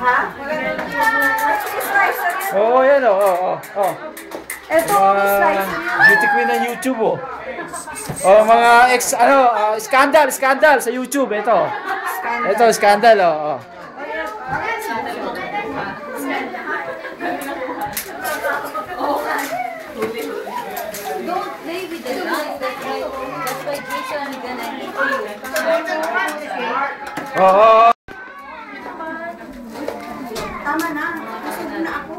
Ha? Oo, yan o. Ito, beauty queen ng YouTube o. Mga scandal sa YouTube. Ito, scandal o. Don't play with the light. That's why Jason is gonna hit you. Oo. tama na. Gusto na ako.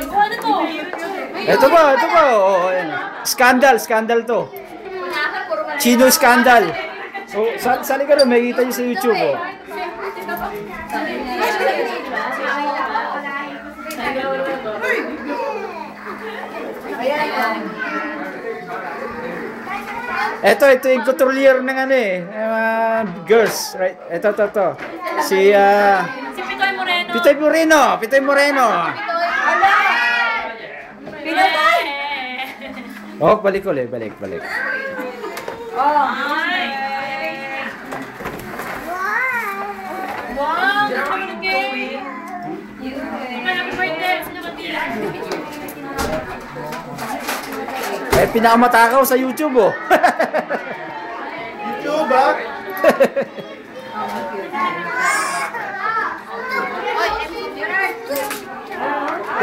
Ano to? Ito ba? Oo, ayan. Scandal to. Chino scandal. So, sali ka doon, may kita nyo sa YouTube o. Ito yung controller ng girls, right? Ito. Si Pitoy Moreno. Pinatay! Oh, balik ulit, balik. Wow! Happy birthday! Pinakamatakaw sa YouTube oh. YouTube ba?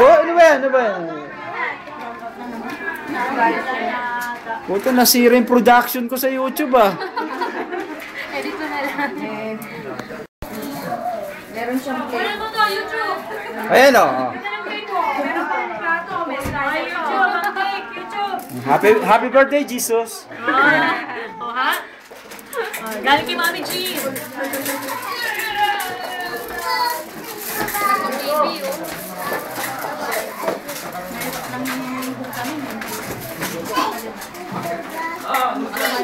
Ano ba yan? Puto, nasira yung production ko sa YouTube ah. Edit ko na lang. Meron siyang cake. Ano to? YouTube! Ayan oh. Happy birthday, Jesus. Ha? Galing kay Mami G.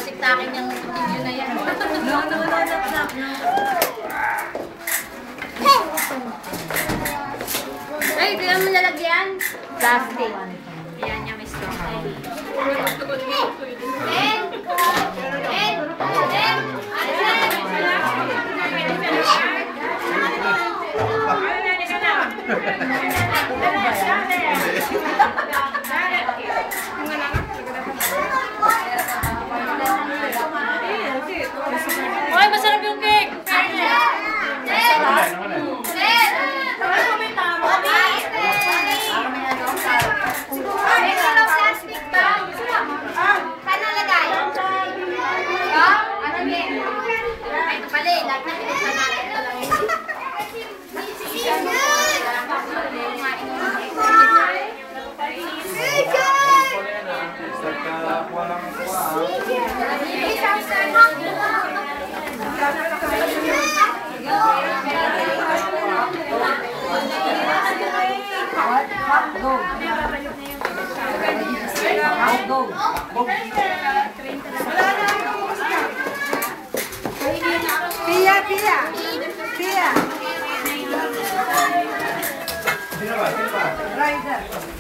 Tiktakin yung video na yan. No. Ay, kailan mo lalagyan? Plastic. Yan niya, may straw. Hoy, masarap yung cake! Pia. Rider.